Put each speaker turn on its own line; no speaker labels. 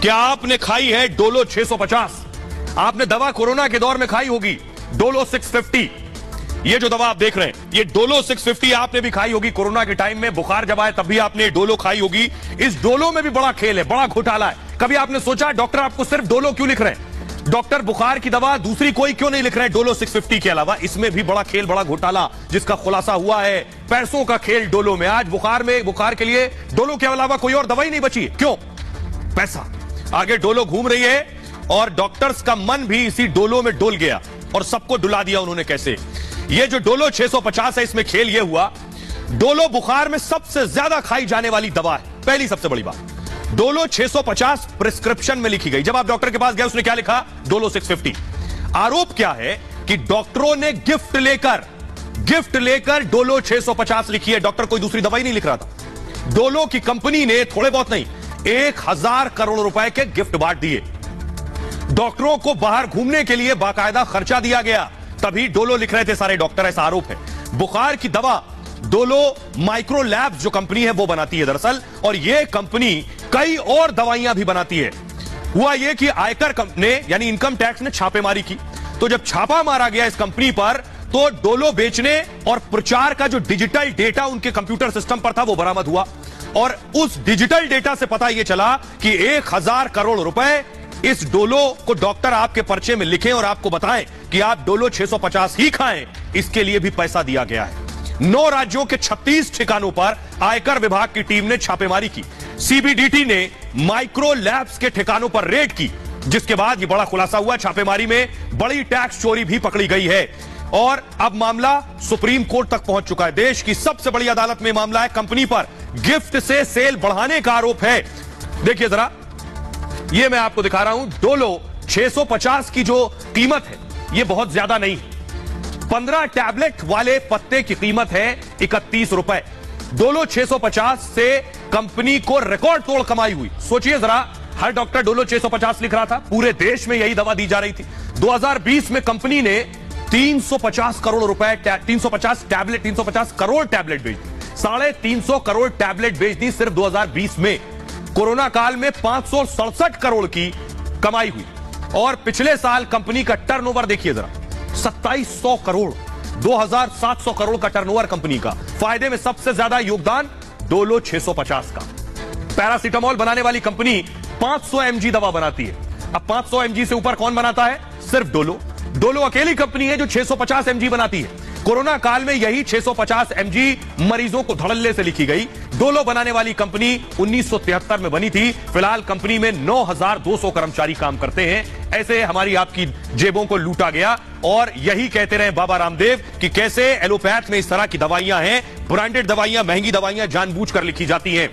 क्या आपने खाई है डोलो 650? आपने दवा कोरोना के दौर में खाई होगी डोलो 650। ये जो दवा आप देख रहे हैं ये डोलो 650 आपने भी खाई होगी कोरोना के टाइम में, बुखार जब आए तब भी आपने डोलो खाई होगी। इस डोलो में भी बड़ा खेल है, बड़ा घोटाला है। कभी आपने सोचा डॉक्टर आपको सिर्फ डोलो क्यों लिख रहे हैं? डॉक्टर बुखार की दवा दूसरी कोई क्यों नहीं लिख रहे हैं डोलो 650 के अलावा? इसमें भी बड़ा खेल, बड़ा घोटाला जिसका खुलासा हुआ है। पैसों का खेल डोलो में। आज बुखार के लिए डोलो के अलावा कोई और दवाई नहीं बची है। क्यों? पैसा। आगे डोलो घूम रही है और डॉक्टर्स का मन भी इसी डोलो में डोल गया और सबको डुला दिया उन्होंने। कैसे? ये जो डोलो 650 है इसमें खेल ये हुआ, डोलो बुखार में सबसे ज्यादा खाई जाने वाली दवा है। पहली सबसे बड़ी बात, डोलो 650 प्रिस्क्रिप्शन में लिखी गई। जब आप डॉक्टर के पास गए उसने क्या लिखा? डोलो 650। आरोप क्या है कि डॉक्टरों ने गिफ्ट लेकर डोलो 650 लिखी है। डॉक्टर कोई दूसरी दवाई नहीं लिख रहा था। डोलो की कंपनी ने थोड़े बहुत नहीं 1000 करोड़ रुपए के गिफ्ट बांट दिए। डॉक्टरों को बाहर घूमने के लिए बाकायदा खर्चा दिया गया, तभी डोलो लिख रहे थे सारे डॉक्टर, ऐसा आरोप है। बुखार की दवा डोलो माइक्रो लैब्स जो कंपनी है वो बनाती है दरअसल, और यह कंपनी कई और दवाइयां भी बनाती है। हुआ यह कि आयकर ने यानी इनकम टैक्स ने छापेमारी की, तो जब छापा मारा गया इस कंपनी पर तो डोलो बेचने और प्रचार का जो डिजिटल डेटा उनके कंप्यूटर सिस्टम पर था वो बरामद हुआ, और उस डिजिटल डेटा से पता यह चला कि 1000 करोड़ रुपए इस डोलो को डॉक्टर आपके पर्चे में लिखें और आपको बताएं कि आप डोलो 650 ही खाएं, इसके लिए भी पैसा दिया गया है। 9 राज्यों के 36 ठिकानों पर आयकर विभाग की टीम ने छापेमारी की। सीबीडीटी ने माइक्रो लैब्स के ठिकानों पर रेड की, जिसके बाद यह बड़ा खुलासा हुआ। छापेमारी में बड़ी टैक्स चोरी भी पकड़ी गई है और अब मामला सुप्रीम कोर्ट तक पहुंच चुका है। देश की सबसे बड़ी अदालत में मामला है। कंपनी पर गिफ्ट से सेल बढ़ाने का आरोप है। देखिए जरा, यह मैं आपको दिखा रहा हूं। डोलो 650 की जो कीमत है यह बहुत ज्यादा नहीं है। 15 टैबलेट वाले पत्ते की कीमत है 31 रुपए। डोलो 650 से कंपनी को रिकॉर्ड तोड़ कमाई हुई। सोचिए जरा, हर डॉक्टर डोलो 650 लिख रहा था, पूरे देश में यही दवा दी जा रही थी। 2020 में कंपनी ने 350 करोड़ रुपए 350 करोड़ टैबलेट बेच दी। 350 करोड़ टैबलेट बेच दी सिर्फ 2020 में। कोरोना काल में 567 करोड़ की कमाई हुई और पिछले साल कंपनी का टर्नओवर देखिए जरा, 2700 करोड़, 2700 करोड़ का टर्नओवर कंपनी का। फायदे में सबसे ज्यादा योगदान डोलो 650 का। पैरासीटामोल बनाने वाली कंपनी 500 mg दवा बनाती है। अब 500 mg से ऊपर कौन बनाता है? सिर्फ डोलो। डोलो अकेली कंपनी है जो 650 mg बनाती है। कोरोना काल में यही 650 mg मरीजों को धड़ल्ले से लिखी गई। डोलो बनाने वाली कंपनी 1973 में बनी थी। फिलहाल कंपनी में 9200 कर्मचारी काम करते हैं। ऐसे हमारी आपकी जेबों को लूटा गया, और यही कहते रहे बाबा रामदेव कि कैसे एलोपैथ में इस तरह की दवाइयां हैं, ब्रांडेड दवाइयां, महंगी दवाइयां जानबूझकर लिखी जाती हैं।